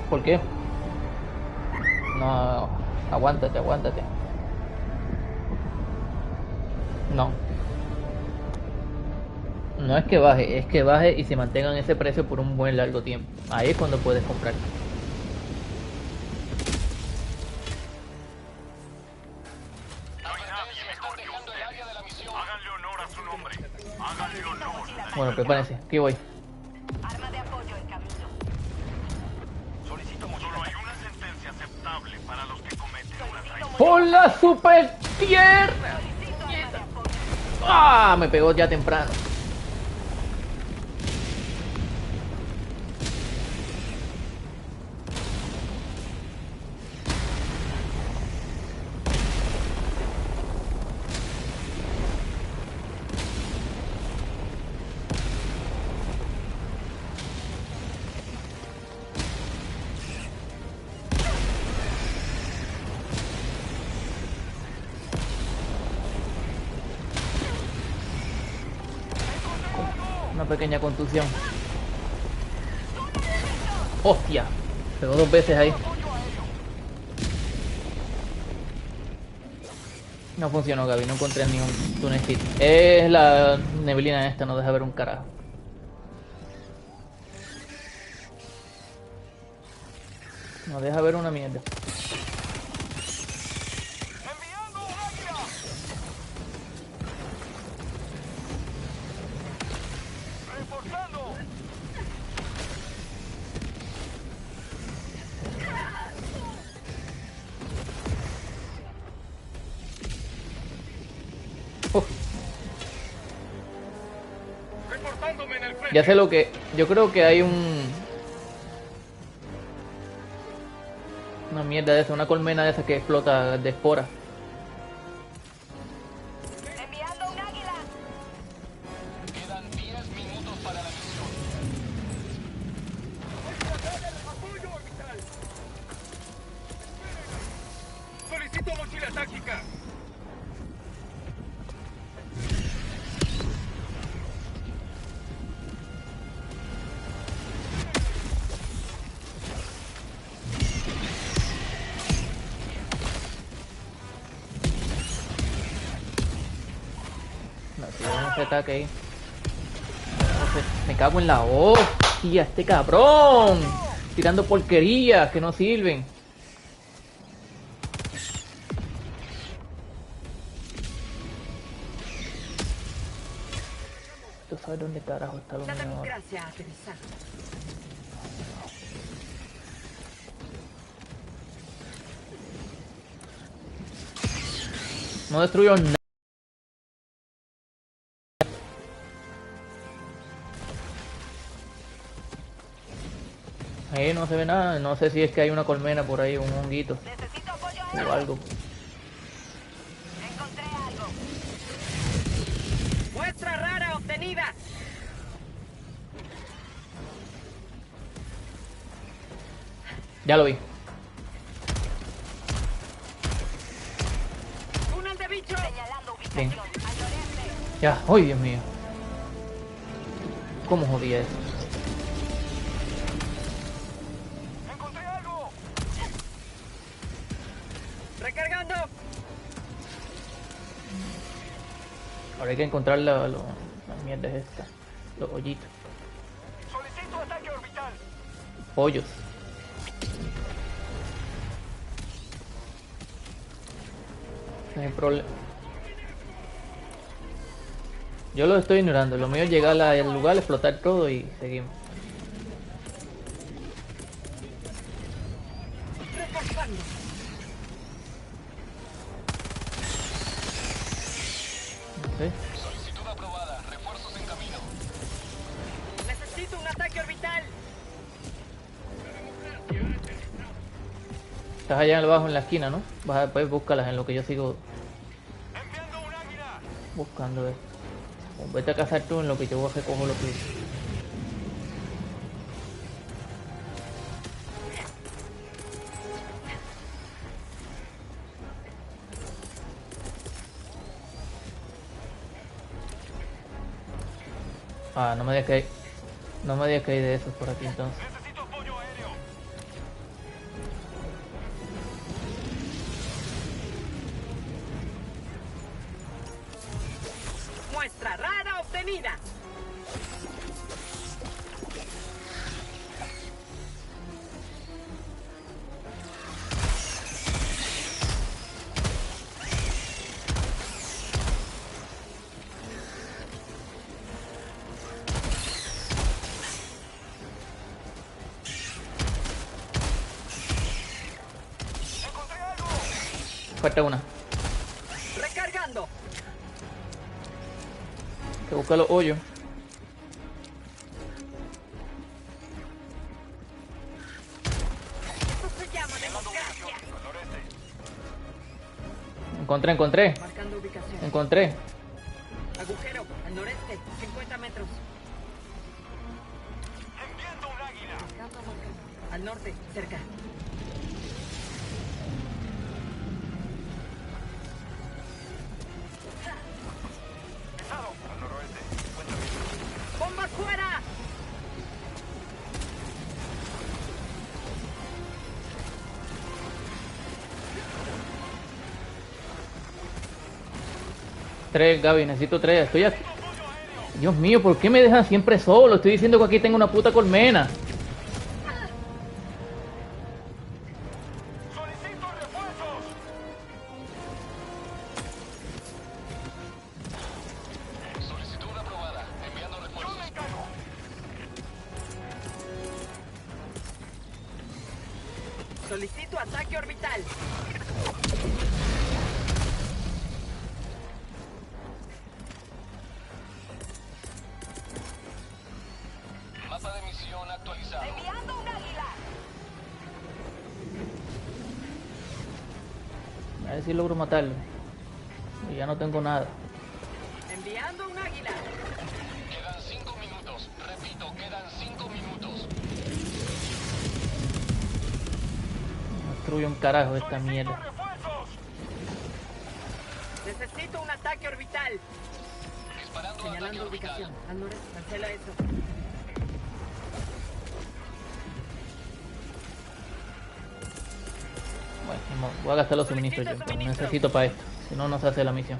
¿Por qué? No, aguántate, aguántate. No, no es que baje y se mantenga en ese precio por un buen largo tiempo. Ahí es cuando puedes comprar. Bueno, prepárense, aquí voy. Arma de apoyo en camino. Solicito solo hay una sentencia aceptable para los que cometen una traición. ¡Por la super tierra! Solicito arma de apoyo. ¡Ah! Me pegó ya temprano. Una pequeña contusión. ¡Hostia! Pegó dos veces ahí. No funcionó, Gaby. No encontré ni un tunecito. Es la neblina esta, no deja ver un carajo. No deja ver una mierda. ¡Enviando un águila! ¡Reforzando! Uf, ¡Reportándome en el frente! ya sé lo que... Yo creo que hay un... Una mierda de esa, una colmena de esa que explota de esporas. Enviando un águila. Quedan 10 minutos para la misión. ¡Apoyo orbital! ¡Solicito mochila táctica! No, si vamos a ese ataque ahí. No sé, me cago en la hostia, este cabrón. Tirando porquerías que no sirven. ¿Tú sabes dónde carajo está lo La mío ahora? democracia ha aterrizado. No destruyó nada. Ahí no se ve nada. No sé si es que hay una colmena por ahí, un honguito Necesito apoyo o aéreo. algo. Encontré algo. Muestra rara obtenida. Ya lo vi. Túnel de bicho. Señalando Bien. ubicación. Al noreste. Ya. ¡Ay, Dios mío! ¿Cómo jodía eso? ¡Encontré algo! Recargando. Ahora hay que encontrar las mierdas estas. Los hoyitos. ¡Solicito ataque orbital! Pollos. No hay problema. Yo lo estoy ignorando. Lo mío es llegar al lugar, explotar todo y seguimos. Reforzando. No sé. Solicitud aprobada. Refuerzos en camino. Necesito un ataque orbital. Estás allá abajo en la esquina, ¿no? Vas a, pues búscalas en lo que yo sigo ¡Enviando un águila! buscando esto. O vete a cazar tú en lo que yo recojo lo que... Ah, no me digas que hay... No me digas que hay de esos por aquí entonces. Necesito apoyo aéreo. Muestra rara obtenida. Encontré algo. Falta una. Recargando. Que busca los hoyos. Esto se llama democracia. Al noreste. Encontré. Marcando ubicación. Encontré. Agujero al noreste, 50 metros. Enviando un águila. Al norte, cerca. Pesado. Al noroeste. 50 metros. ¡Bomba fuera! Tres, Gaby, necesito tres. Estoy aquí. Dios mío, ¿por qué me dejan siempre solo? Estoy diciendo que aquí tengo una puta colmena. Solicito refuerzos. Solicitud aprobada. Enviando refuerzos. Yo me encargo. Solicito ataque orbital. Mapa de misión actualizado. Enviando un águila. A ver si logro matarlo. Y ya no tengo nada. Enviando un águila. Quedan 5 minutos. Repito, quedan 5 minutos. Destruye un carajo esta mierda. Refuerzos. Necesito un ataque orbital. Disparando ataque Señalando orbital. ubicación. Al noreste, cancela eso. Bueno, ni modo, voy a gastar los suministros yo, pero necesito para esto. Si no, no se hace la misión.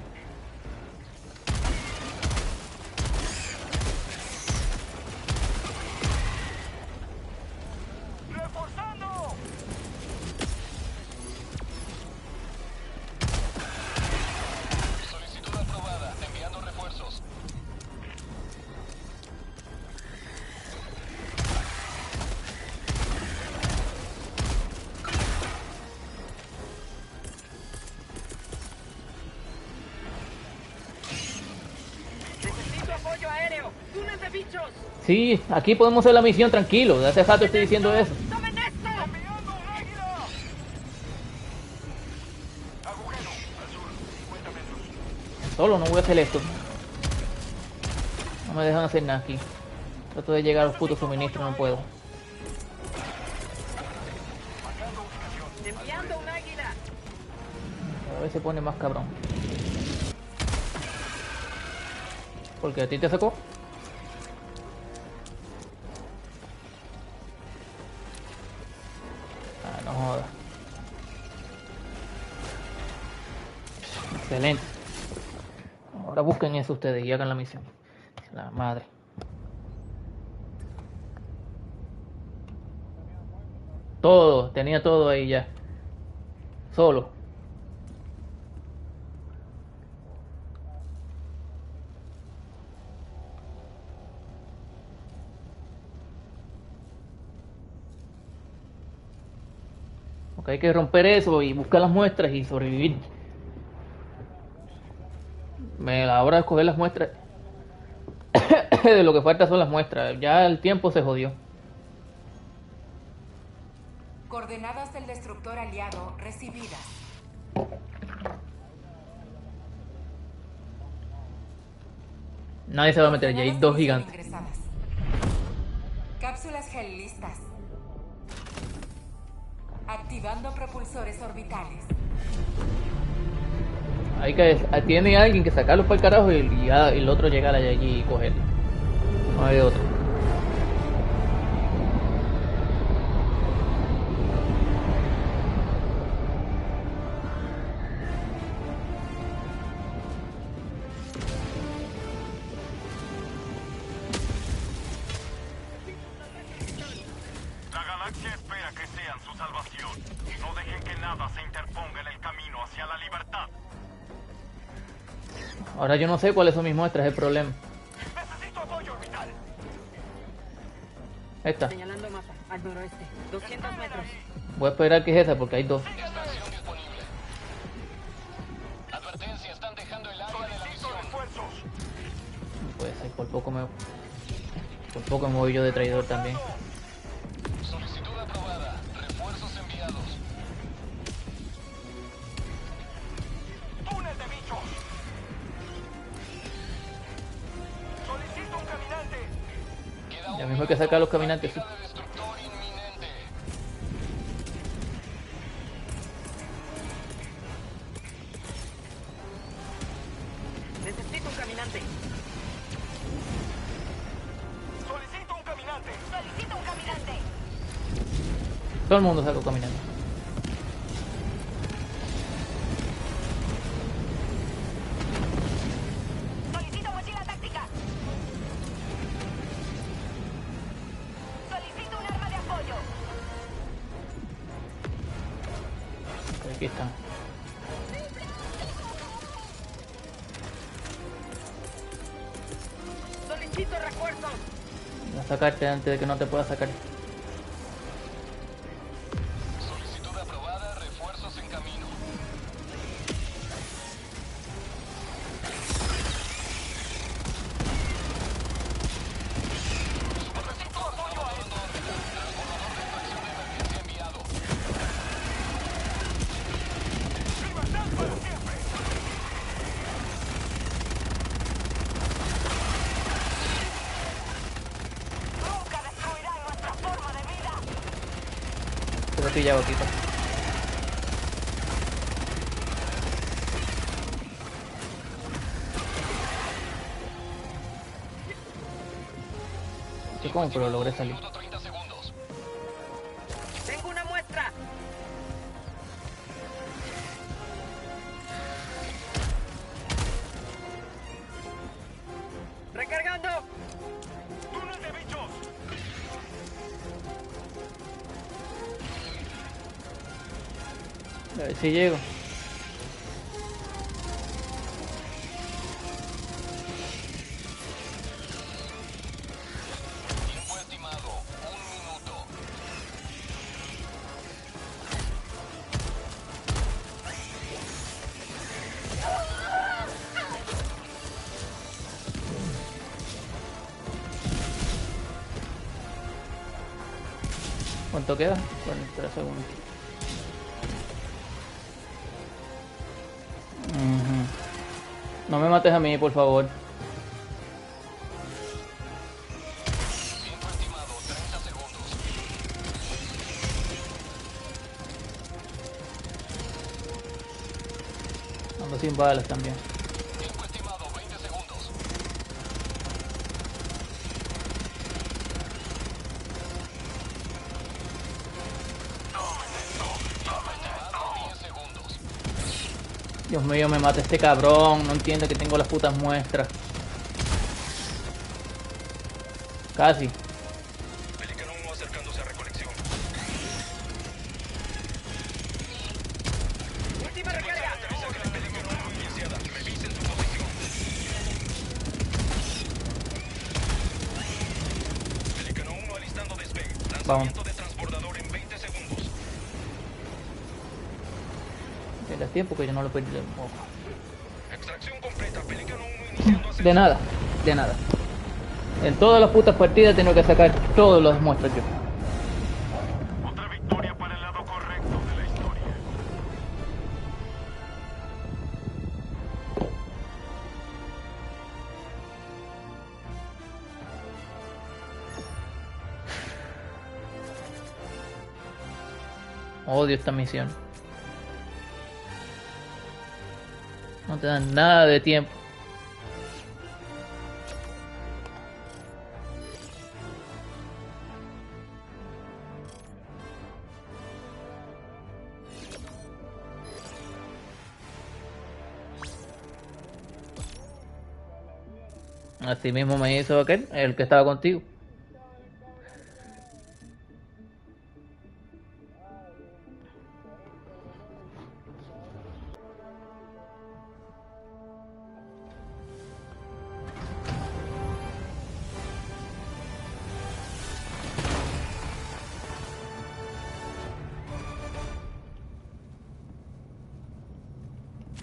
¡Reforzando! Solicitud aprobada. Enviando refuerzos. Necesito apoyo aéreo. ¡Túnel de bichos! Sí, aquí podemos hacer la misión tranquilo. De hace rato estoy diciendo eso. ¡Tomen esto! ¡Enviando un águila! Agujero. Al sur. 50 metros. Solo no voy a hacer esto. No me dejan hacer nada aquí. Trato de llegar a los putos suministros, no puedo. Marcando ubicación. Enviando un águila. A ver si pone más cabrón. Porque a ti te sacó. Ah, no jodas. Excelente. Ahora busquen eso ustedes y hagan la misión. La madre. Todo, tenía todo ahí ya. Solo. Porque hay que romper eso y buscar las muestras y sobrevivir. La hora de escoger las muestras. De lo que falta son las muestras. Ya el tiempo se jodió. Coordenadas del destructor aliado recibidas. Nadie se va a meter, ya hay dos Coordenadas de gigantes. misión ingresadas. Cápsulas gel listas. Activando propulsores orbitales. Hay que tiene alguien que sacarlos para el carajo y el otro llegar allí y cogerlo. No hay otro. La galaxia espera que sean su salvación. No dejen que nada se interponga en el camino hacia la libertad. Ahora yo no sé cuáles son mis muestras, es el problema. Necesito apoyo orbital. Esta. Señalando mapa, al noroeste. 200 metros. Voy a esperar que es esa porque hay dos. Extracción disponible. Advertencia, están dejando el área de la Solicito misión. refuerzos. No puede ser, por poco me voy yo de traidor también. Solicitud aprobada. Refuerzos enviados. Túnel de bichos. Solicito un caminante. Queda un Ya mismo hay que sacar a los caminantes. Sí. de destructor inminente. Necesito un caminante. Solicito un caminante. Solicito un caminante. Todo el mundo sacó caminando. Solicito mochila táctica. Solicito un arma de apoyo. Ok, aquí están. Solicito refuerzos. Voy a sacarte antes de que no te pueda sacar. Solicitud aprobada. Refuerzos en camino. Necesito apoyo a esto. Emergencia enviado. Libertad para siempre. Nunca destruirán nuestra forma de vida. Te lo he pillado aquí. Pa. No sé cómo, pero logré salir. Minuto 30 segundos. Tengo una muestra. Recargando. Túnel de bichos. A ver si llego. Tiempo estimado. 1 minuto. ¿Cuánto queda? 43 segundos. Ujú. No me mates a mí, por favor. Tiempo estimado. 30 segundos. Ando sin balas también. Tiempo estimado. 20 segundos. Tiempo estimado. 10 segundos. Dios mío, me mata este cabrón. No entiende que tengo las putas muestras. Casi. Pelicano 1 acercándose a recolección. Última recarga. Avisa que la Pelicano 1 iniciada. Revisen su posición. Pelicano 1 alistando despegue. Lanzamiento de transbordador en 20 segundos. Tienes tiempo que yo no lo perdí. Extracción completa. Pelicano 1 iniciando ascenso. De nada, de nada. En todas las putas partidas tengo que sacar todas las muestras yo. Otra victoria para el lado correcto de la historia. Odio esta misión. No te dan nada de tiempo. Así mismo me hizo aquel, el que estaba contigo.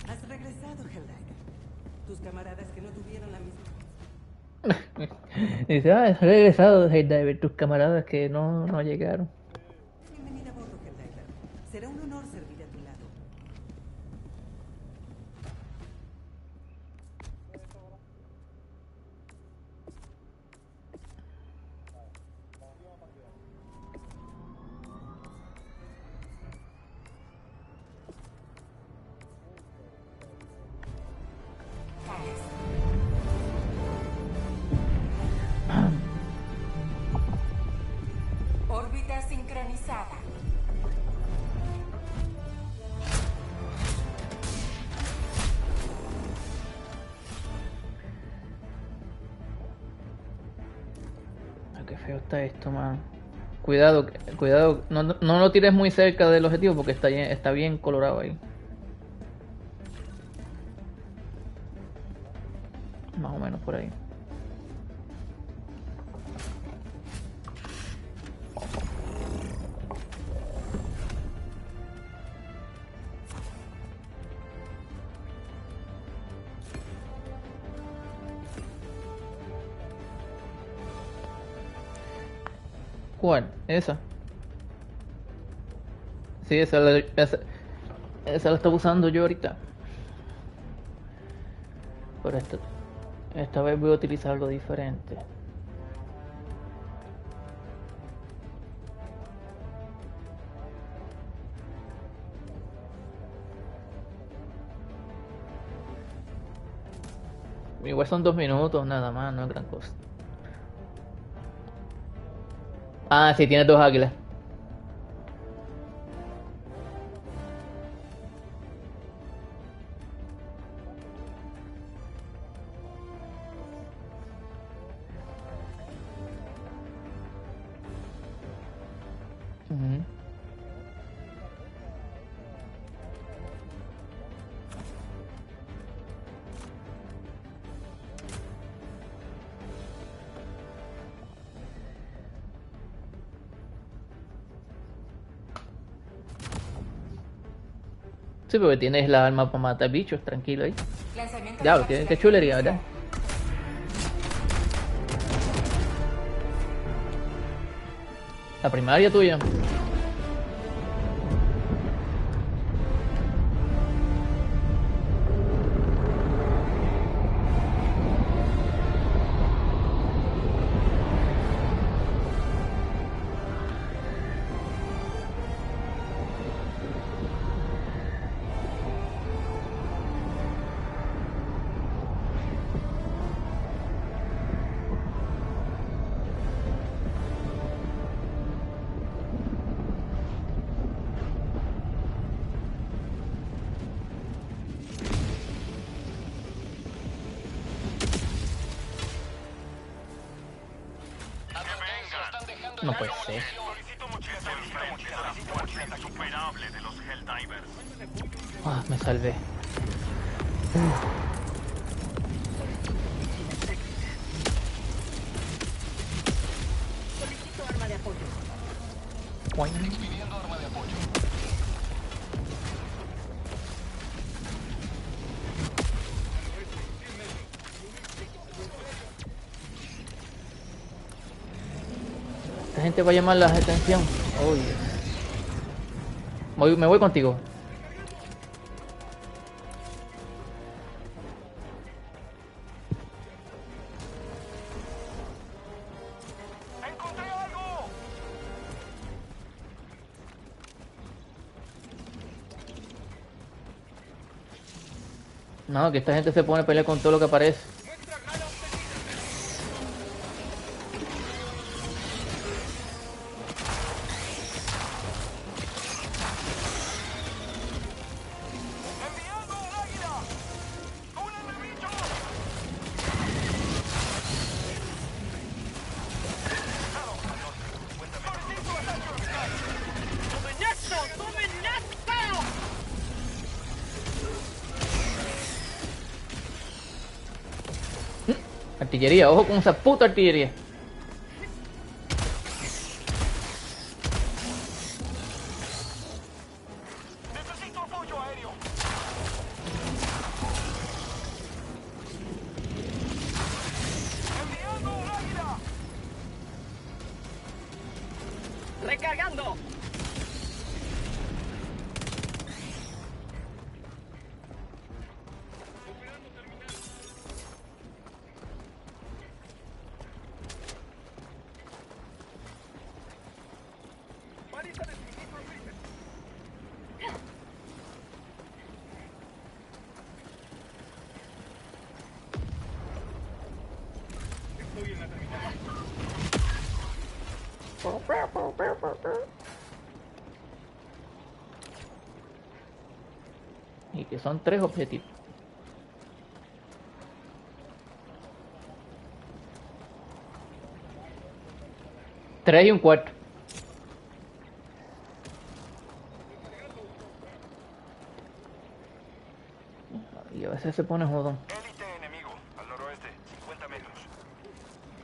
Has regresado, Helldivino. Tus camaradas que no tuvieron la misma... Dice, he regresado de Helldivino, tus camaradas que no llegaron. Bienvenida a bordo, Helldivino. Será un honor servir a tu lado. Órbita sincronizada. Ah, qué feo está esto, man. Cuidado, cuidado, no lo tires muy cerca del objetivo porque está bien colorado ahí. Más o menos por ahí. ¿Cuál? Esa. Sí, esa la estoy usando yo ahorita. Pero esta vez voy a utilizar algo diferente. Igual son 2 minutos nada más, no es gran cosa. Ah, sí, tiene 2 águilas. Ujú. Sí, porque tienes la arma para matar bichos, tranquilo ahí. Lanzamiento Diablo, de qué cápsula chulería, ¿verdad? inicial. La primaria tuya. Advertencia, están dejando No el puede área ser. munición. Solicito mucha frente a la fuerza insuperable de los Helldivers. Ah, me salvé. Solicito arma de apoyo. Cuain. Pidiendo arma de apoyo. Esta gente va a llamar la atención. Oh, Dios. Me voy contigo. ¡Encontré algo! No, que esta gente se pone a pelear con todo lo que aparece. ¡Enviando un águila! ¡Un enemigo! Artillería, ojo con esa puta artillería. Necesito apoyo aéreo. Enviando un águila. ¡Recargando! Y que son 3 objetivos. Tres y un cuarto. Y a veces se pone jodón. Élite enemigo, al noroeste, 50 metros.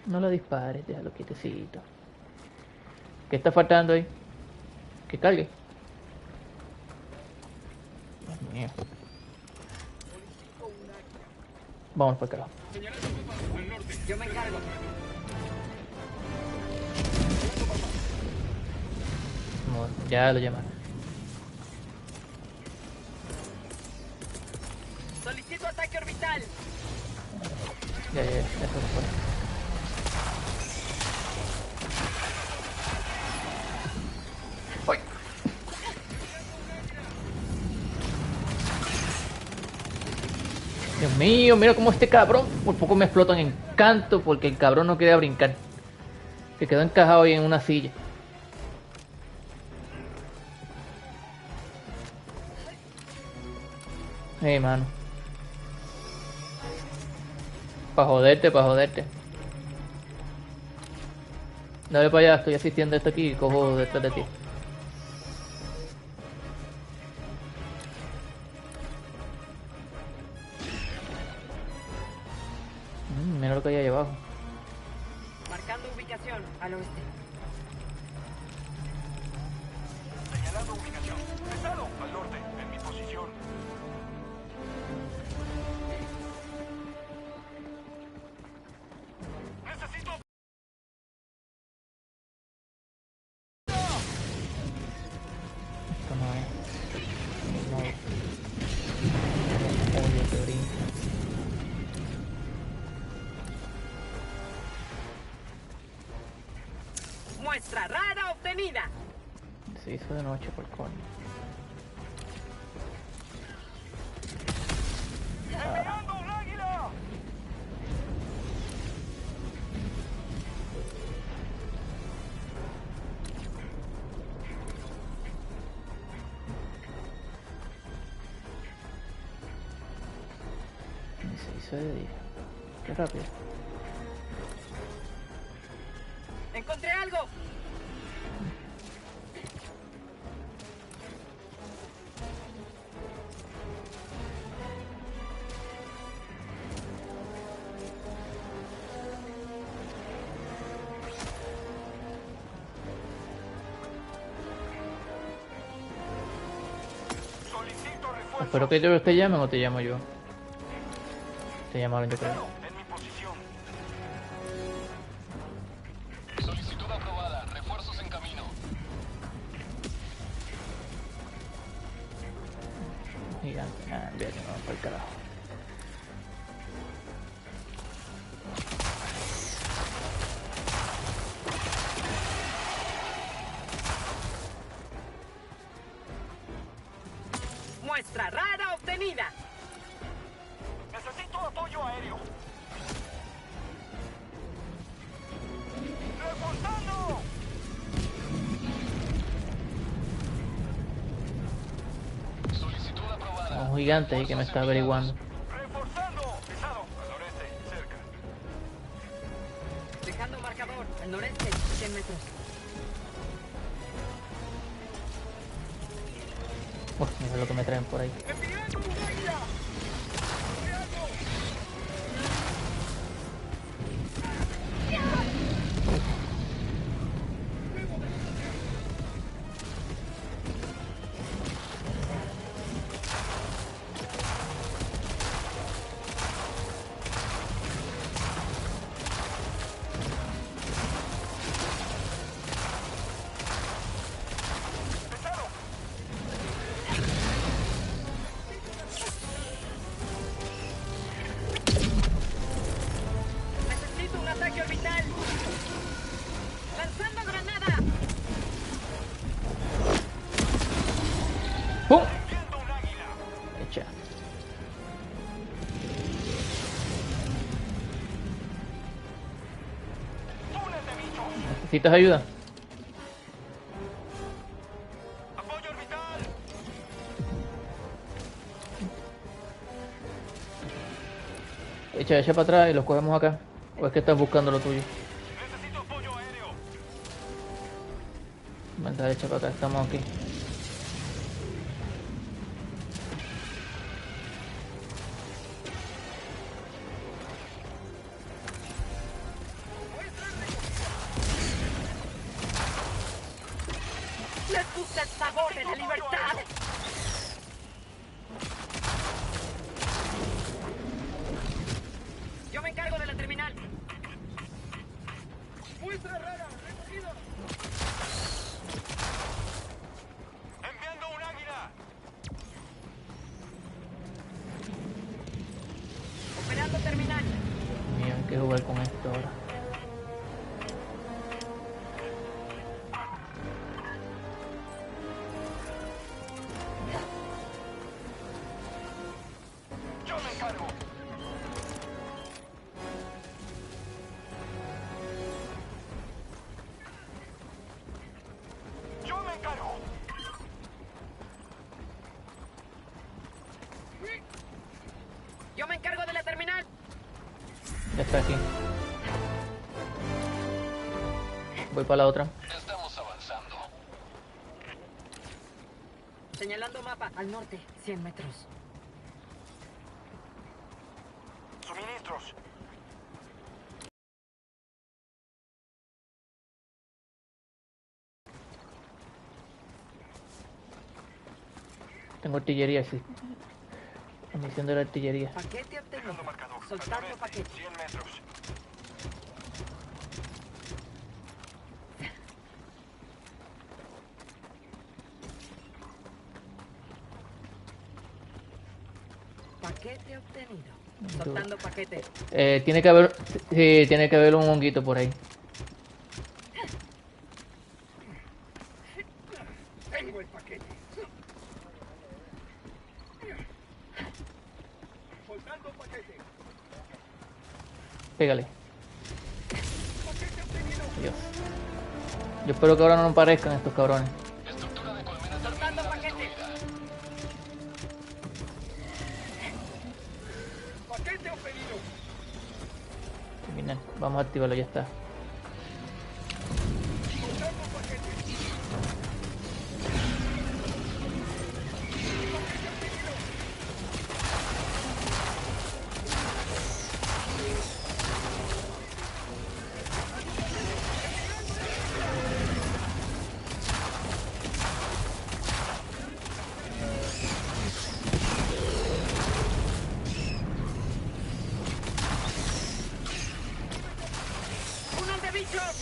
No lo dispares, déjalo quietecito. ¿Qué está faltando ahí? Que cargue. Dios mío. Vamos para acá. Yo me encargo. Ya lo llamaron. Solicito ataque orbital. Ya se fue. ¡Ay! Dios mío, mira cómo este cabrón. Por poco me explotan en canto porque el cabrón no quería brincar. Se quedó encajado ahí en una silla. Mano. Pa' joderte, pa' joderte. Dale para allá, estoy asistiendo a esto aquí y cojo detrás de ti. Mira lo que hay ahí abajo. Marcando ubicación al oeste. Señalando ubicación. Pesado, al norte, en mi posición. Necesito... Esto no es. No. Oye, que brinca. Muestra rara obtenida. Se hizo de noche por coño. ¡Enviando un águila! Se hizo de día. Qué rápido. Encontré algo. Solicito refuerzo. Espero que ellos te llamen o te llamo yo. Te llamaron, yo creo. En mi posición. Solicitud aprobada. Refuerzos en camino. Gigante. Ah, envíate, no, por el carajo. Muestra rara obtenida. Necesito apoyo aéreo. ¡Reforzando! Solicitud aprobada. Un gigante ahí que me está averiguando. ¡Reforzando! Pesado, al noreste, cerca. Dejando marcador al noreste, 100 metros. Uf, mira lo que me traen por ahí. ¡Enviando un águila! ¡Enviando! ¿Necesitas ayuda? ¡Apoyo orbital! Echa para atrás y los cogemos acá. ¿O es que estás buscando lo tuyo? Necesito apoyo aéreo. Vente, echa para acá, estamos aquí. ¡Les gusta el sabor de la libertad! Yo me encargo de la terminal. ¡Muestra rara! ¡Recogido! ¡Enviando un águila! Operando terminal. Mira, hay que jugar con esto ahora. ¡Yo me encargo! ¡Yo me encargo! Yo me encargo de la terminal. Ya está aquí. Voy para la otra. Estamos avanzando. Señalando mapa. Al norte, 100 metros. Suministros. Tengo artillería, sí. La misión de la artillería. Paquete obtenido. Dejando marcador. Soltando Al noreste, paquete. 100 metros. Paquete obtenido. Soltando paquete. Tiene que haber... Sí, tiene que haber un honguito por ahí. Tengo el paquete. Soltando paquete. Pégale. Dios. Yo espero que ahora no aparezcan estos cabrones. Estructura de colmena Soltando terminal paquete. destruida. Paquete obtenido. Terminal. Vamos a activarlo, ya está. Soltando paquete. ¡Unos de bichos!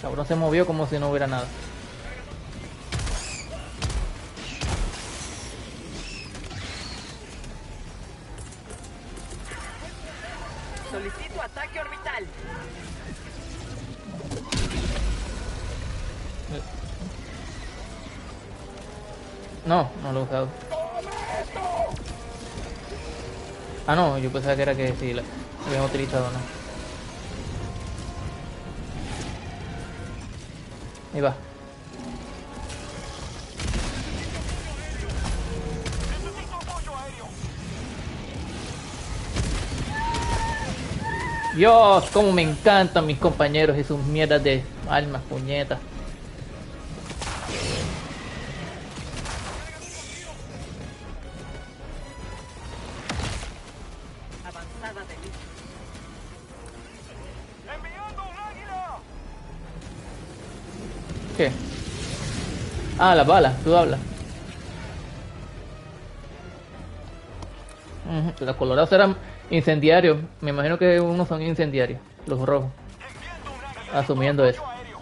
Cabrón se movió como si no hubiera nada. Solicito ataque orbital. No, no lo he usado. Ah, no, yo pensaba que era que sí, lo habían utilizado, ¿no? Ahí va. Necesito apoyo aéreo. Dios, cómo me encantan mis compañeros y sus mierdas de armas, puñetas. Avanzada de bichos. ¡Enviando un águila! ¿Qué? Ah, las balas, tú hablas. Los colorados eran incendiarios. Me imagino que unos son incendiarios. Los rojos. ¡Enviando un águila! Asumiendo eso. Apoyo aéreo.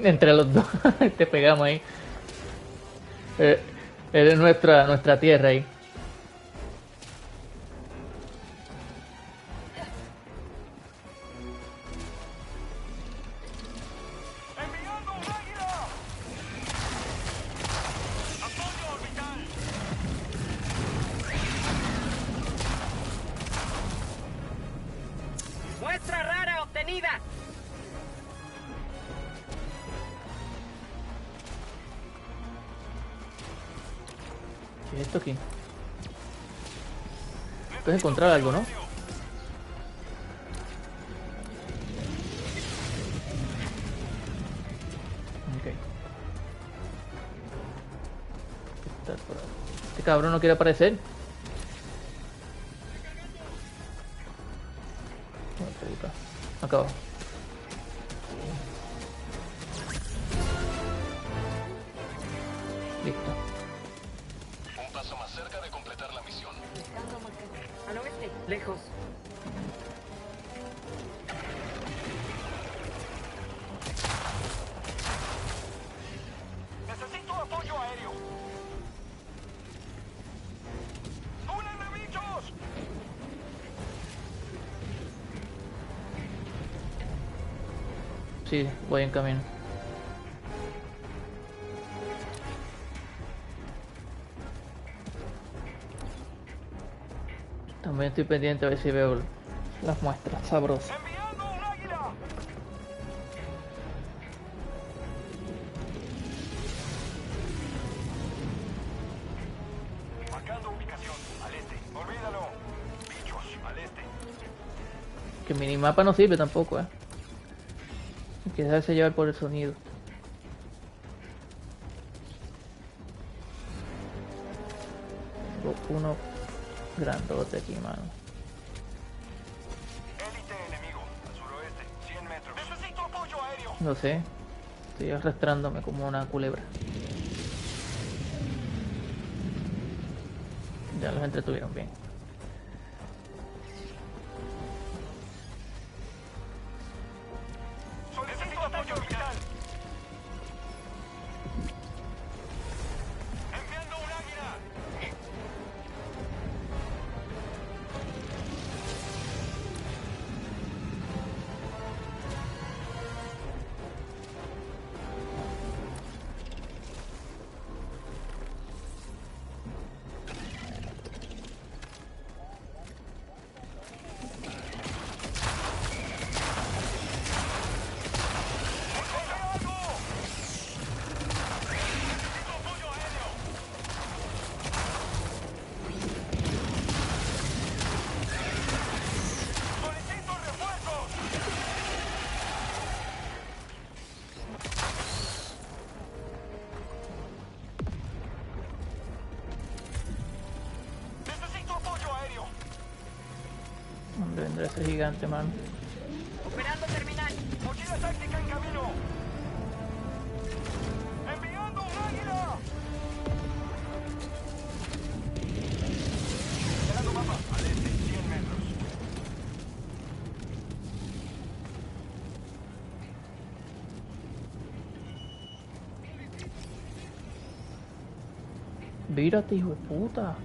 Entre los dos te pegamos ahí. Eh, Eres nuestra tierra ahí. ¡Enviando un águila! ¡Apoyo orbital! Muestra rara obtenida. ¿Qué es esto aquí? Puedes encontrar algo, ¿no? Ok. Está por ahí. Este cabrón no quiere aparecer. No, puta. Acá abajo. Listo. Un paso más cerca de completar la misión. Al oeste. Lejos. ¡Necesito apoyo aéreo! ¡Únanme, bichos! Sí, voy en camino. También estoy pendiente a ver si veo las muestras sabrosas. ¡Enviando un águila! Marcando ubicación. Al este. Olvídalo. Bichos, al este. Que minimapa no sirve tampoco, hay que dejarse llevar por el sonido. Tengo uno grandote aquí, mano. Élite enemigo. Al suroeste. 100 metros. ¡Necesito apoyo aéreo! No sé, estoy arrastrándome como una culebra. Ya los entretuvieron bien. ¡Solicito apoyo orbital! ¡Enviando un águila! ¡Solicito refuerzos! ¡Necesito apoyo aéreo! ¿Dónde vendrá ese gigante, mano? Operando terminal. ¡Mochila táctica en camino! ¡Enviando un águila! Esperando mapa. Al este, 100 metros. Vírate, hijo de puta.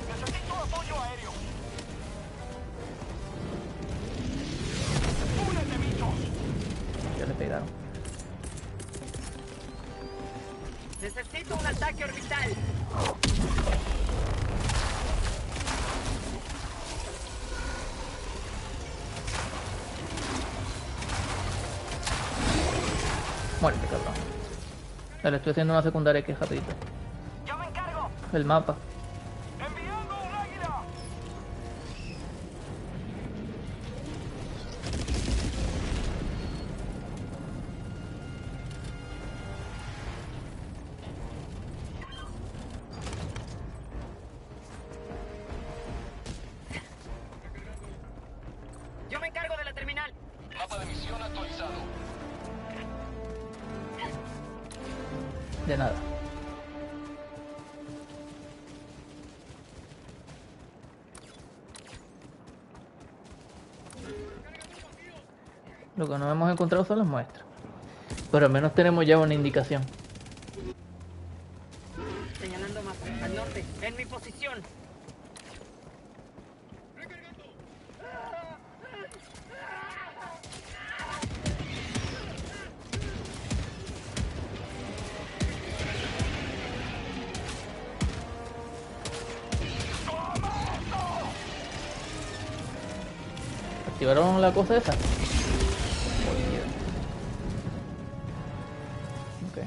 ¡Necesito apoyo aéreo! ¡Únete, bichos! Ya le pegaron. Necesito un ataque orbital. Muerte, cabrón. Dale, estoy haciendo una secundaria que es rapidito. Yo me encargo. El mapa. ¡Enviando un águila! Yo me encargo de la terminal. Mapa de misión actualizado. De nada. Lo que no hemos encontrado son las muestras. Pero al menos tenemos ya una indicación. Señalando mapa. Al norte. En mi posición. ¿Activaron la cosa esa? Ok.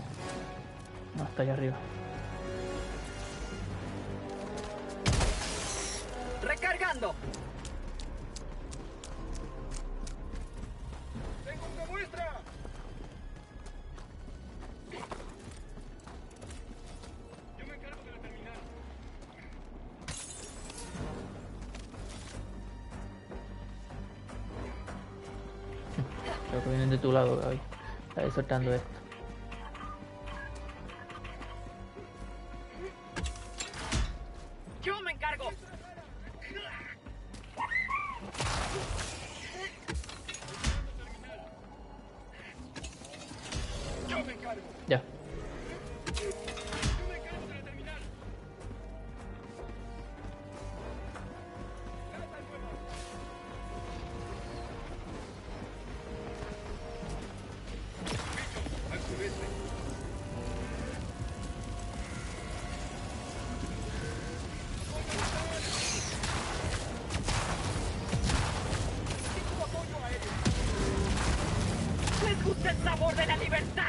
No, está allá arriba. Recargando. ¡Tengo una muestra! Yo me encargo de la terminal. Creo que vienen de tu lado, Gaby. Está soltando esto. Yo me encargo. Yo me encargo. Ya. Yo me encargo de la terminal. Al sureste. ¿Les gusta el sabor de la libertad?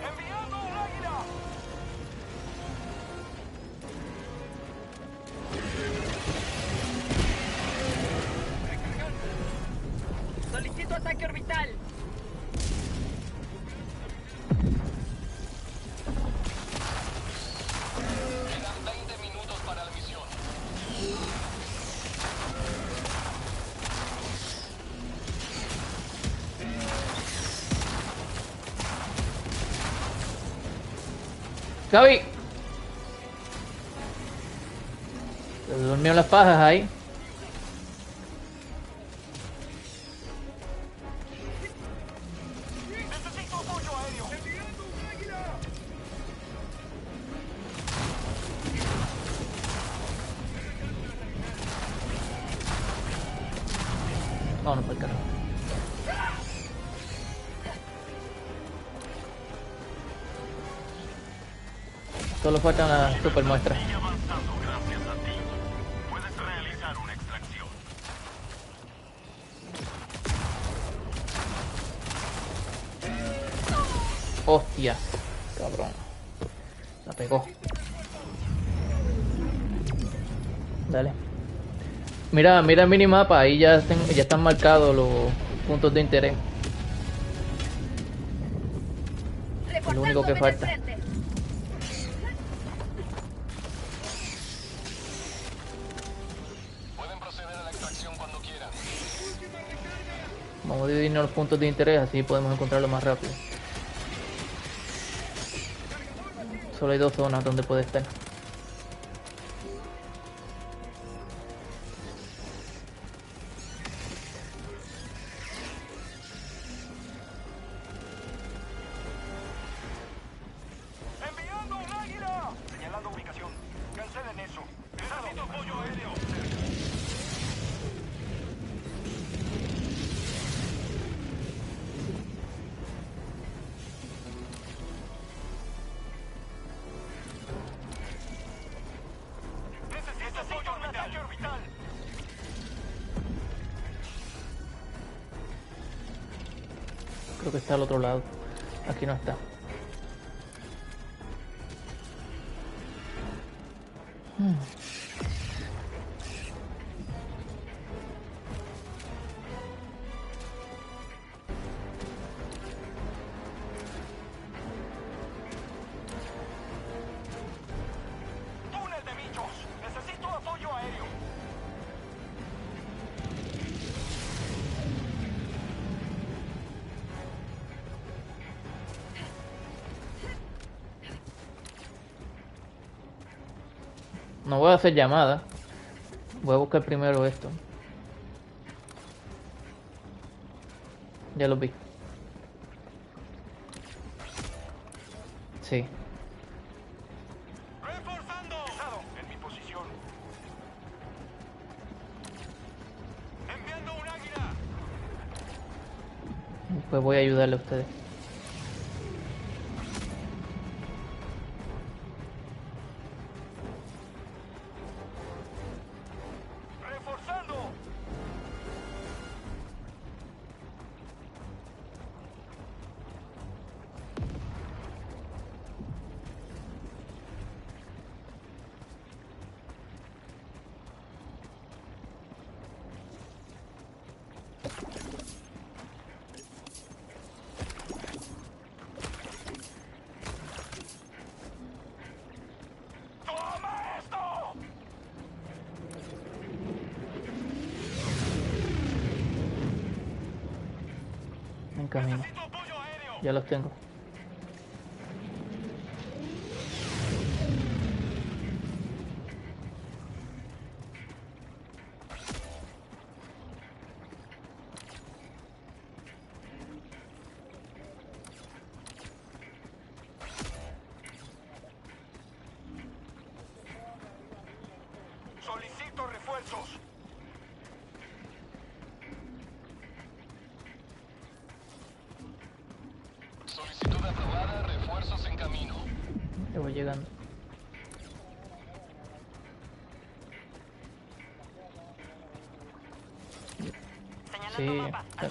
¡Enviando un águila! Solicito ataque orbital. Quedan 20 minutos para la misión. ¡Gaby! Se durmió las pajas ahí. ¡Necesito apoyo aéreo! ¡Enviando un águila! Vámonos por el carajo. Solo faltan las super muestras. Y avanzando gracias a ti. Puedes realizar una extracción. Hostia, cabrón. La pegó. Dale. Mira, mira el minimapa, ahí ya están marcados los puntos de interés. Es lo único que falta. Pueden proceder a la extracción cuando quieran. Vamos a dividirnos los puntos de interés, así podemos encontrarlo más rápido. Solo hay 2 zonas donde puede estar. ¡Enviando un águila! Señalando ubicación. Cancelen eso. Necesito apoyo aéreo. Necesito apoyo orbital. Creo que está al otro lado. Aquí no está. No voy a hacer llamada. Voy a buscar primero esto. Ya lo vi. Sí. ¡Reforzando! En mi posición. ¡Enviando un águila! Pues voy a ayudarle a ustedes. ¡Reforzando! ¡Toma esto! En camino. Necesito apoyo aéreo. Ya los tengo. Solicito refuerzos. Solicitud aprobada, refuerzos en camino. Ya voy llegando. Sí, que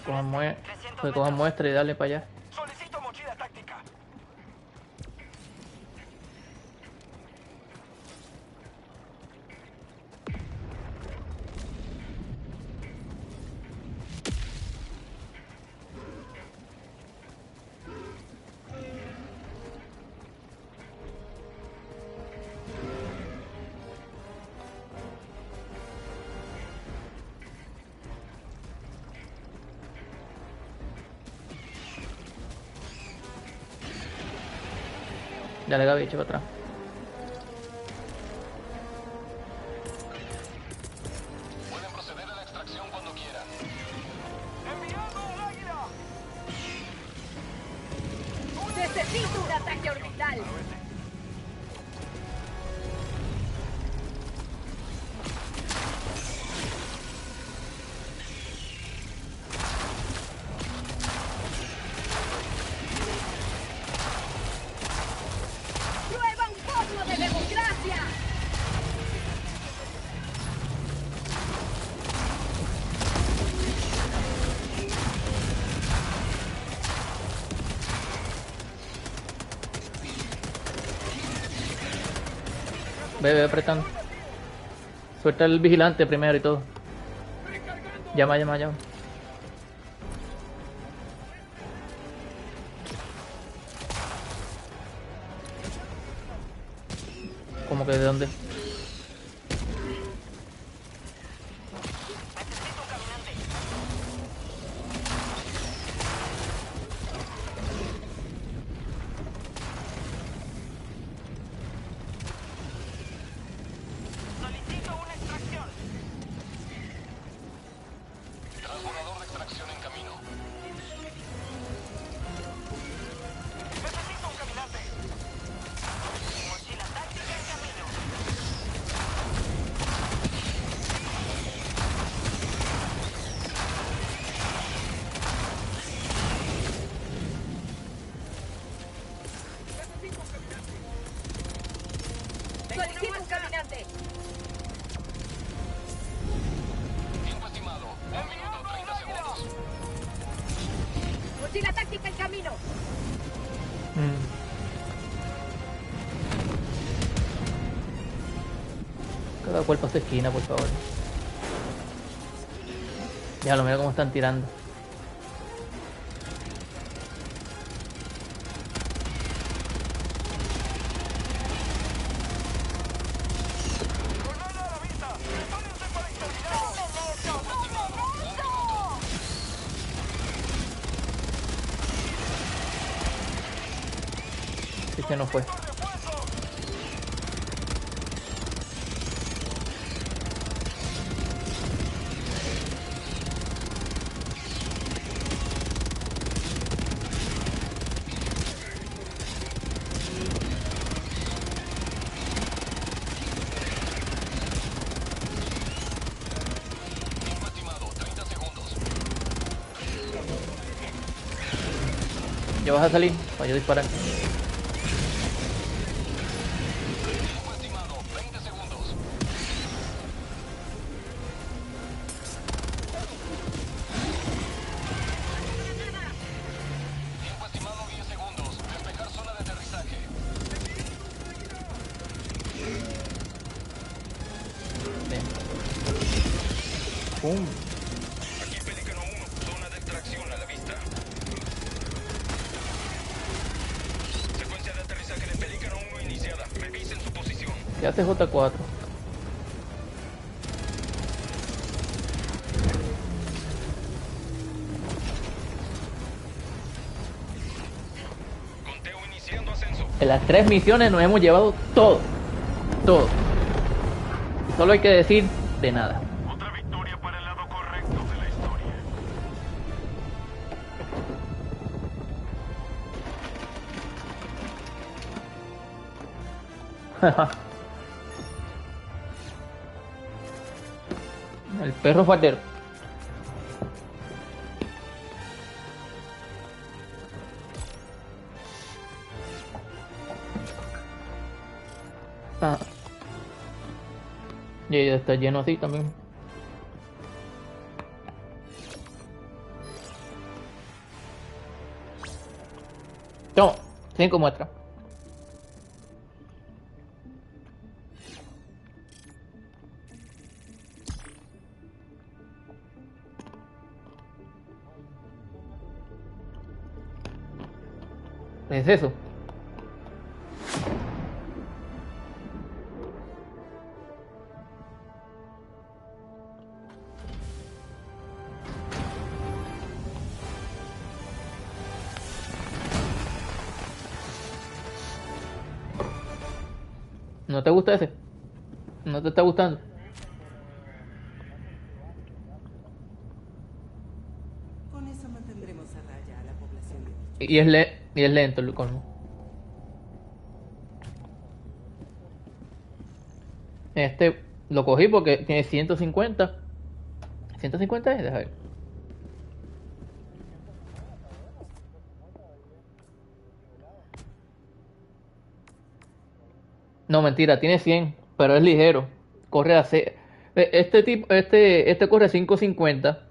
cojan muestra y darle para allá. Solicito mochila táctica. Dale, Gaby, echa para atrás. Pueden proceder a la extracción cuando quieran. ¡Enviando un águila! Necesito un ataque orbital. ¡Prueba un poco de democracia! Ve apretando. Suelta el vigilante primero y todo. Llama. ¿Cómo que de dónde? Solicito una extracción. Transbordador de extracción en camino. Necesito un caminante. Mochila táctica en camino. Solicito un caminante. Tiempo estimado. 1 minuto 30 segundos. Mochila táctica en camino. Cada cuerpo a su esquina, por favor. Ya lo mira cómo están tirando. ¡Colmena a la vista! ¡Prepárense para exterminar! Sí, se nos fue. ¡Refuerzos! Ya vas a salir para yo disparar. Tiempo estimado, 20 segundos. Tiempo estimado, 10 segundos. Despejar zona de aterrizaje. Bien. Pum. Aquí Pelícano 1, zona de extracción a la vista. Secuencia de aterrizaje de Pelícano 1 iniciada. Revisen su posición. ¿Qué hace J4? Conteo iniciando ascenso. En las 3 misiones nos hemos llevado todo. Todo. Solo hay que decir de nada. Otra victoria para el lado correcto de la historia. El perro faldero. Ah. Y ya está lleno así también. Toma, 5 muestras. ¿Qué es eso? ¿No te gusta ese? ¿No te está gustando? Con eso mantendremos a raya a la población de bichos. Y es lento el colmo. Este lo cogí porque tiene 150. ¿150 es? Deja ver. No, mentira, tiene 100, pero es ligero. Corre a este corre 550,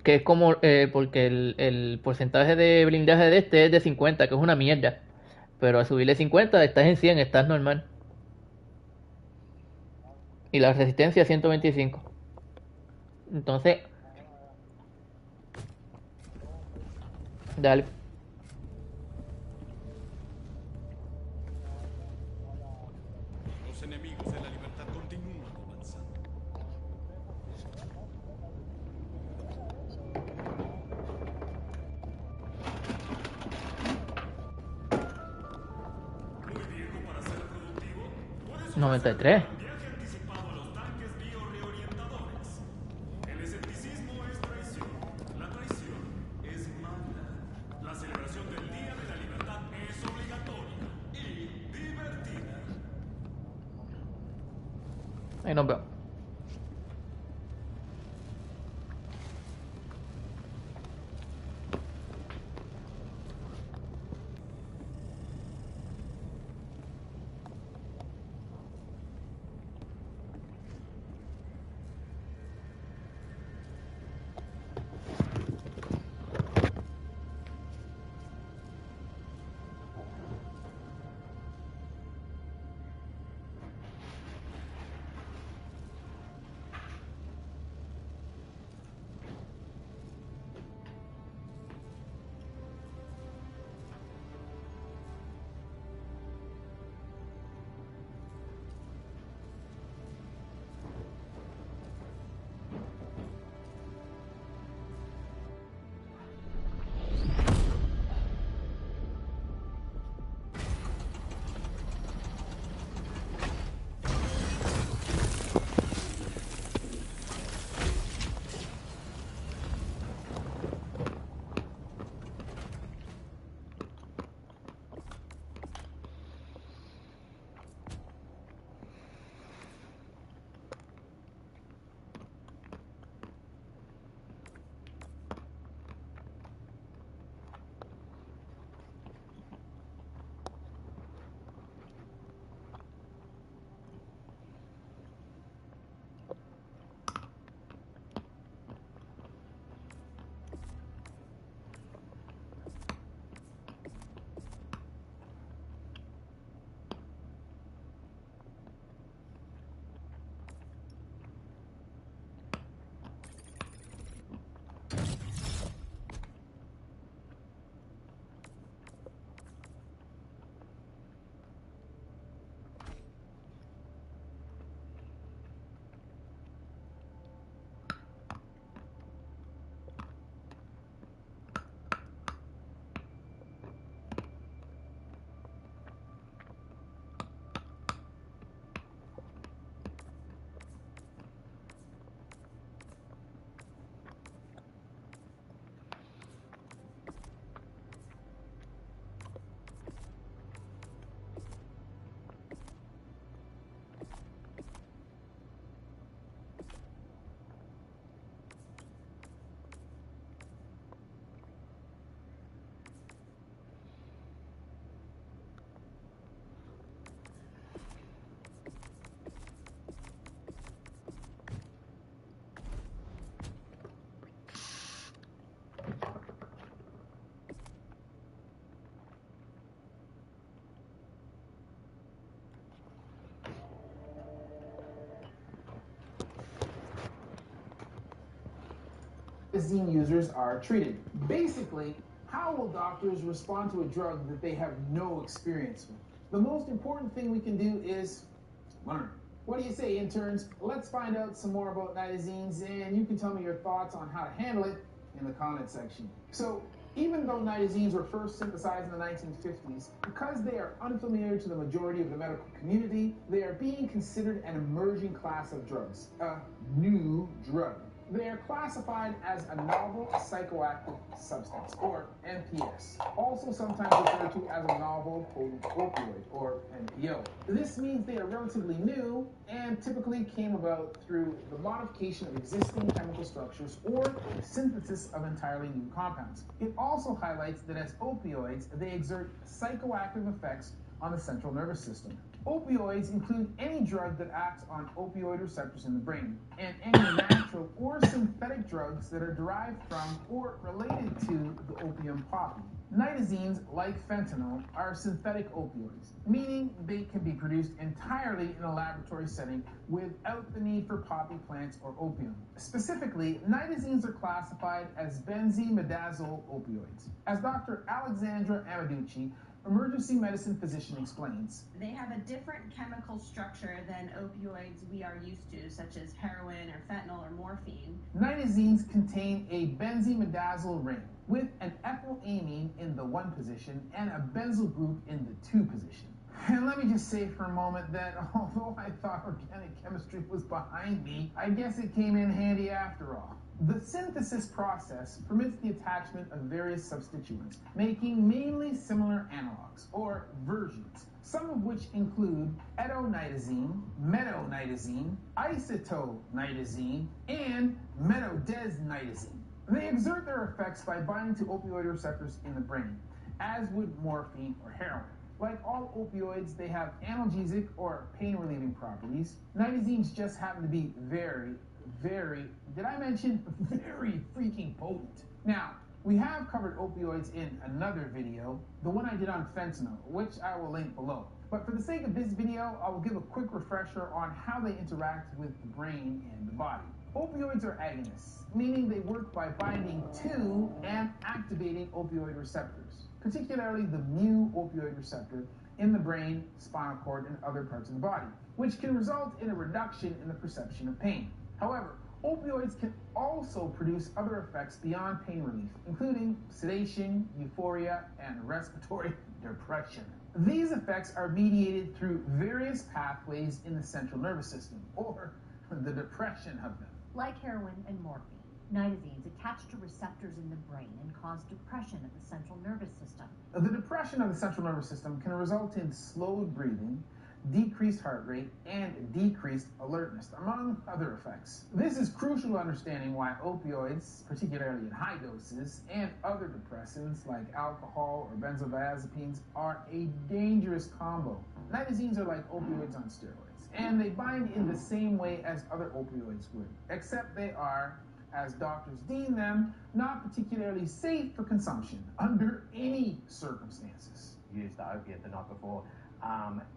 que es como porque el porcentaje de blindaje de este es de 50, que es una mierda. Pero al subirle 50 estás en 100, estás normal. Y la resistencia es 125. Entonces, dale. Los enemigos de la libertad continúan avanzando. Muy viejo para ser productivo. Por eso 93. un viaje anticipado a los tanques bioreorientadores. El escepticismo es traición. La traición es mala. La celebración del Día de la Libertad es obligatoria y divertida. Ahí nos vemos. nitazene users are treated. Basically, how will doctors respond to a drug that they have no experience with? The most important thing we can do is learn. What do you say, interns? Let's find out some more about nitazenes, and you can tell me your thoughts on how to handle it in the comment section. So, even though nitazenes were first synthesized in the 1950s, because they are unfamiliar to the majority of the medical community, they are being considered an emerging class of drugs, a new drug. They are classified as a novel psychoactive substance, or NPS, also sometimes referred to as a novel potent opioid, or NPO. This means they are relatively new and typically came about through the modification of existing chemical structures or synthesis of entirely new compounds. It also highlights that as opioids, they exert psychoactive effects on the central nervous system. Opioids include any drug that acts on opioid receptors in the brain, and any natural or synthetic drugs that are derived from or related to the opium poppy. Nitazenes, like fentanyl, are synthetic opioids, meaning they can be produced entirely in a laboratory setting without the need for poppy plants or opium. Specifically, nitazenes are classified as benzimidazole opioids. As Dr. Alexandra Amaducci, emergency medicine physician, explains, they have a different chemical structure than opioids we are used to, such as heroin or fentanyl or morphine. Nitazenes contain a benzimidazole ring with an ethylamine in the 1 position and a benzyl group in the 2 position. And let me just say for a moment that although I thought organic chemistry was behind me, I guess it came in handy after all. The synthesis process permits the attachment of various substituents, making mainly similar analogs, or versions, some of which include etonitazene, metonitazene, isotonitazene, and metodesnitazene. They exert their effects by binding to opioid receptors in the brain, as would morphine or heroin. Like all opioids, they have analgesic or pain-relieving properties. Nitazenes just happen to be very, did I mention very freaking potent? Now, we have covered opioids in another video, the one I did on fentanyl, which I will link below. But for the sake of this video, I will give a quick refresher on how they interact with the brain and the body. Opioids are agonists, meaning they work by binding to and activating opioid receptors, particularly the mu opioid receptor in the brain, spinal cord, and other parts of the body, which can result in a reduction in the perception of pain. However, opioids can also produce other effects beyond pain relief, including sedation, euphoria, and respiratory depression. These effects are mediated through various pathways in the central nervous system, or the depression of them. Like heroin and morphine, nitazenes attach to receptors in the brain and cause depression of the central nervous system. The depression of the central nervous system can result in slowed breathing, decreased heart rate, and decreased alertness, among other effects. This is crucial to understanding why opioids, particularly in high doses, and other depressants like alcohol or benzodiazepines are a dangerous combo. Nitazenes are like opioids on steroids, and they bind in the same way as other opioids would, except they are, as doctors deem them, not particularly safe for consumption under any circumstances. Used the opiate the night before,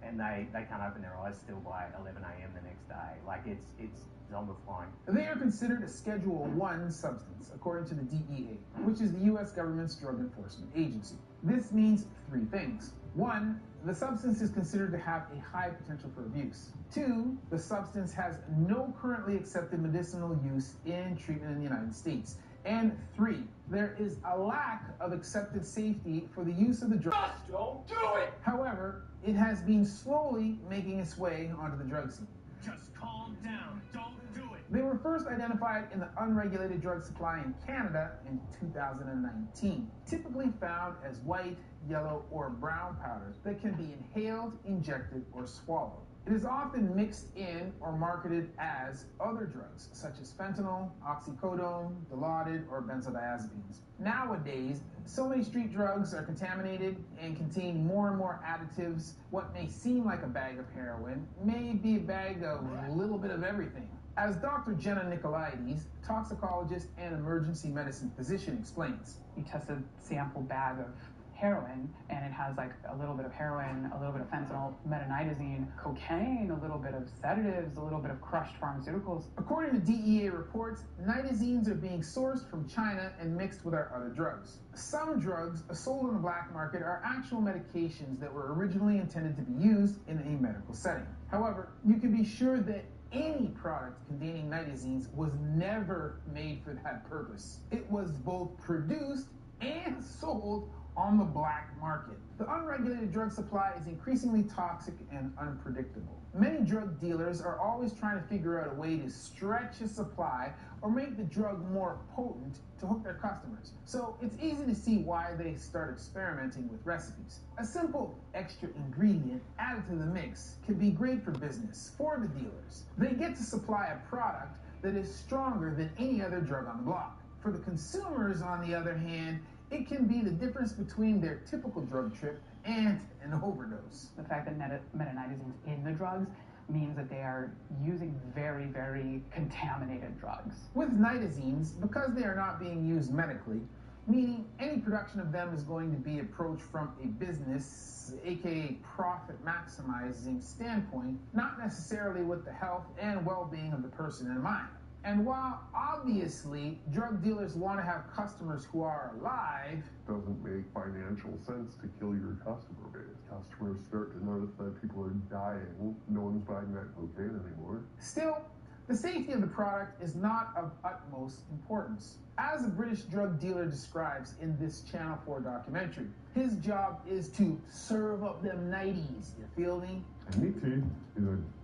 and they can't open their eyes still by 11 a.m. the next day. Like it's zombifying. They are considered a Schedule 1 substance, according to the DEA, which is the U.S. government's drug enforcement agency. This means 3 things. 1, the substance is considered to have a high potential for abuse. 2, the substance has no currently accepted medicinal use in treatment in the United States. And 3, there is a lack of accepted safety for the use of the drug. Just don't do it! However, it has been slowly making its way onto the drug scene. Just calm down. Don't do it. They were first identified in the unregulated drug supply in Canada in 2019, typically found as white, yellow, or brown powders that can be inhaled, injected, or swallowed. It is often mixed in or marketed as other drugs, such as fentanyl, oxycodone, Dilaudid, or benzodiazepines. Nowadays, so many street drugs are contaminated and contain more and more additives. What may seem like a bag of heroin may be a bag of a little bit of everything. As Dr. Jenna Nicolaides, toxicologist and emergency medicine physician, explains, You test a sample bag of heroin, and it has like a little bit of heroin, a little bit of fentanyl, metanidazine, cocaine, a little bit of sedatives, a little bit of crushed pharmaceuticals. According to DEA reports, nitazines are being sourced from China and mixed with our other drugs. Some drugs sold on the black market are actual medications that were originally intended to be used in a medical setting. However, you can be sure that any product containing nitazines was never made for that purpose. It was both produced and sold on the black market. The unregulated drug supply is increasingly toxic and unpredictable. Many drug dealers are always trying to figure out a way to stretch a supply or make the drug more potent to hook their customers. So it's easy to see why they start experimenting with recipes. A simple extra ingredient added to the mix can be great for business, for the dealers. They get to supply a product that is stronger than any other drug on the block. For the consumers, on the other hand, it can be the difference between their typical drug trip and an overdose. The fact that metanidazine is in the drugs means that they are using very, very contaminated drugs. With nitazines, because they are not being used medically, meaning any production of them is going to be approached from a business, aka profit maximizing standpoint, not necessarily with the health and well-being of the person in mind. And while obviously drug dealers want to have customers who are alive, it doesn't make financial sense to kill your customer base. Customers start to notice that people are dying. No one's buying that cocaine anymore. Still, the safety of the product is not of utmost importance. As a British drug dealer describes in this Channel 4 documentary, his job is to serve up them 90s, you feel me? And me too,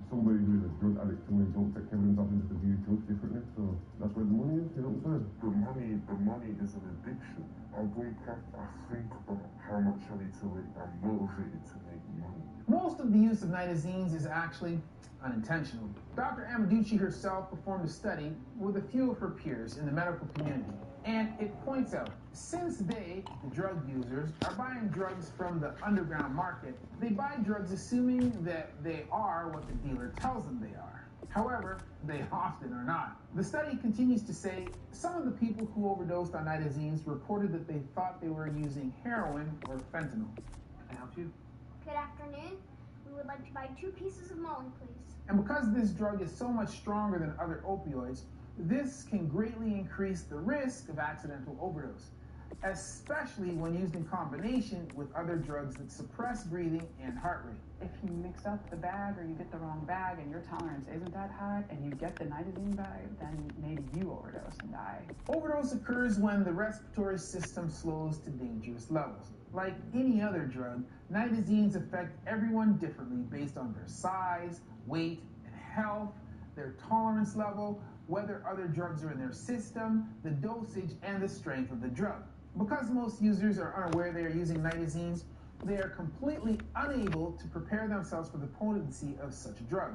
somebody who's a drug addict, somebody who don't take everything up into the view drugs differently, so that's where the money is, you know what I'm saying? The money is an addiction. I wake up, I think about how much I need to make, I'm motivated to make money. Most of the use of nitazines is actually unintentional. Dr. Amaduchi herself performed a study with a few of her peers in the medical community, and it points out, since they, the drug users, are buying drugs from the underground market, they buy drugs assuming that they are what the dealer tells them they are. However, they often are not. The study continues to say some of the people who overdosed on nitazines reported that they thought they were using heroin or fentanyl. Can I help you? Good afternoon. We would like to buy 2 pieces of Molly, please. And because this drug is so much stronger than other opioids, this can greatly increase the risk of accidental overdose, especially when used in combination with other drugs that suppress breathing and heart rate. If you mix up the bag or you get the wrong bag and your tolerance isn't that high and you get the nitazine bag, then maybe you overdose and die. Overdose occurs when the respiratory system slows to dangerous levels. Like any other drug, nitazines affect everyone differently based on their size, weight, and health, their tolerance level, whether other drugs are in their system, the dosage, and the strength of the drug. Because most users are unaware they are using nitazines, they are completely unable to prepare themselves for the potency of such a drug.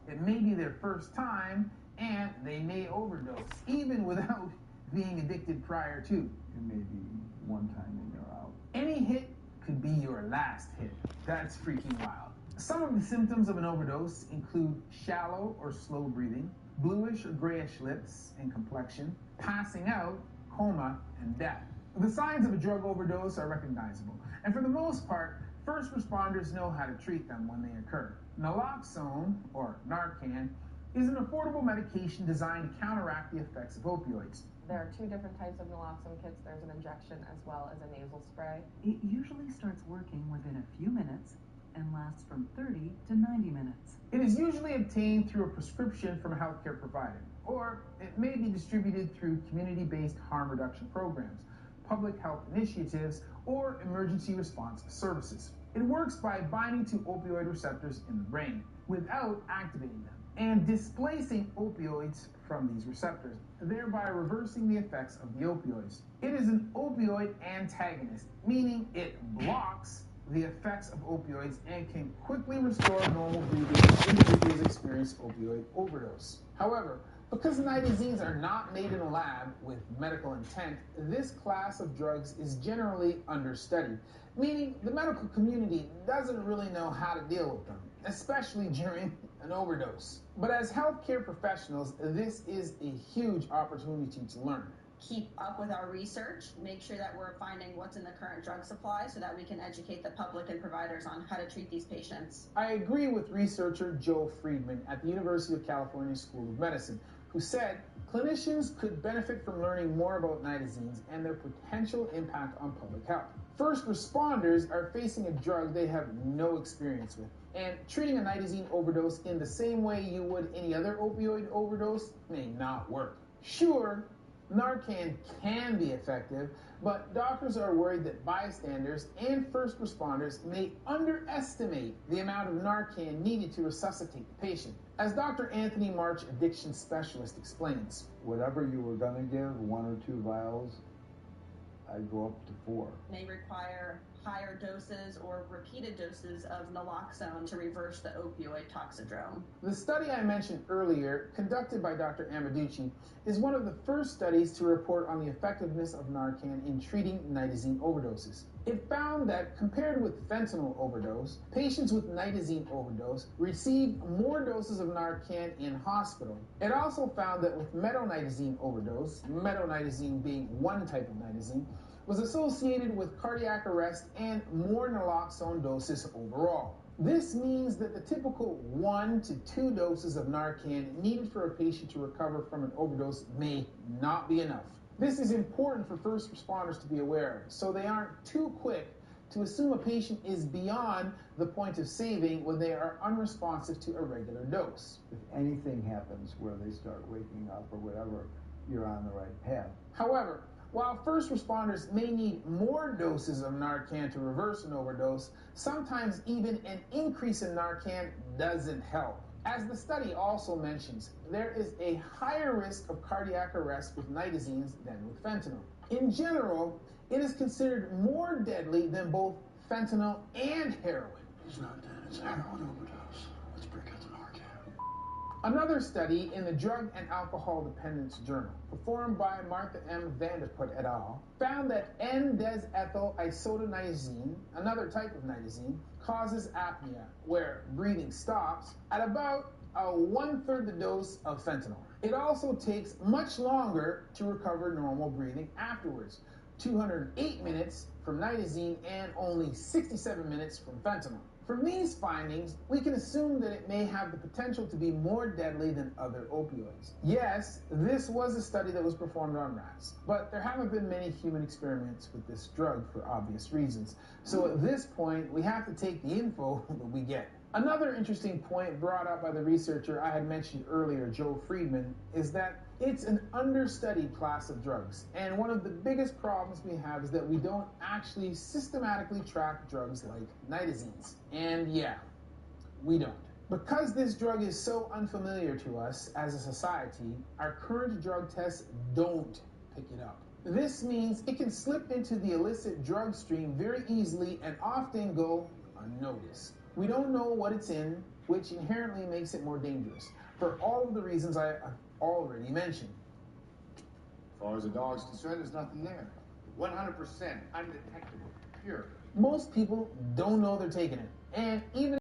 It may be their first time, and they may overdose, even without being addicted prior to. It may be one time and you're out. Any hit could be your last hit. That's freaking wild. Some of the symptoms of an overdose include shallow or slow breathing, bluish or grayish lips and complexion, passing out, coma, and death. The signs of a drug overdose are recognizable, and for the most part, first responders know how to treat them when they occur. Naloxone, or Narcan, is an affordable medication designed to counteract the effects of opioids. There are 2 different types of naloxone kits. There's an injection as well as a nasal spray. It usually starts working within a few minutes and lasts from 30 to 90 minutes. It is usually obtained through a prescription from a healthcare provider, or it may be distributed through community-based harm reduction programs, public health initiatives, or emergency response services. It works by binding to opioid receptors in the brain without activating them and displacing opioids from these receptors, thereby reversing the effects of the opioids. It is an opioid antagonist, meaning it blocks the effects of opioids and can quickly restore normal breathing if individuals experience opioid overdose. However, because nitazines are not made in a lab with medical intent, this class of drugs is generally understudied, meaning the medical community doesn't really know how to deal with them, especially during an overdose. But as healthcare professionals, this is a huge opportunity to learn. keep up with our research, make sure that we're finding what's in the current drug supply so that we can educate the public and providers on how to treat these patients. I agree with researcher Joe Friedman at the University of California School of Medicine, who said clinicians could benefit from learning more about nitazines and their potential impact on public health. First responders are facing a drug they have no experience with, and treating a nitazine overdose in the same way you would any other opioid overdose may not work. Sure, Narcan can be effective, but doctors are worried that bystanders and first responders may underestimate the amount of Narcan needed to resuscitate the patient. As Dr. Anthony March, addiction specialist, explains, whatever you were going to give, 1 or 2 vials, I'd go up to 4. May require higher doses or repeated doses of naloxone to reverse the opioid toxidrome. The study I mentioned earlier, conducted by Dr. Amaduchi, is one of the first studies to report on the effectiveness of Narcan in treating nitazine overdoses. It found that compared with fentanyl overdose, patients with nitazine overdose received more doses of Narcan in hospital. It also found that with metonitazine overdose, metonitazine being one type of nitazine, was associated with cardiac arrest and more naloxone doses overall. This means that the typical 1 to 2 doses of Narcan needed for a patient to recover from an overdose may not be enough. This is important for first responders to be aware of, so they aren't too quick to assume a patient is beyond the point of saving when they are unresponsive to a regular dose. If anything happens where they start waking up or whatever, you're on the right path. However, while first responders may need more doses of Narcan to reverse an overdose, sometimes even an increase in Narcan doesn't help. As the study also mentions, there is a higher risk of cardiac arrest with nitazines than with fentanyl. In general, it is considered more deadly than both fentanyl and heroin. He's not dead, it's a heroin overdose. Let's break out the Narcan. Another study in the Drug and Alcohol Dependence Journal, performed by Martha M. Vanderput et al., found that N-desethyl isotonitazine, another type of nitazine, causes apnea, where breathing stops, at about 1/3 the dose of fentanyl. It also takes much longer to recover normal breathing afterwards, 208 minutes from nitazine and only 67 minutes from fentanyl. From these findings, we can assume that it may have the potential to be more deadly than other opioids. Yes, this was a study that was performed on rats, but there haven't been many human experiments with this drug for obvious reasons. So at this point, we have to take the info that we get. Another interesting point brought up by the researcher I had mentioned earlier, Joe Friedman, is that it's an understudied class of drugs. And one of the biggest problems we have is that we don't actually systematically track drugs like nitazines. And yeah, we don't. Because this drug is so unfamiliar to us as a society, our current drug tests don't pick it up. This means it can slip into the illicit drug stream very easily and often go unnoticed. We don't know what it's in, which inherently makes it more dangerous, for all of the reasons I already mentioned. As far as the dog's concerned, there's nothing there. 100% undetectable, pure. Most people don't know they're taking it, and even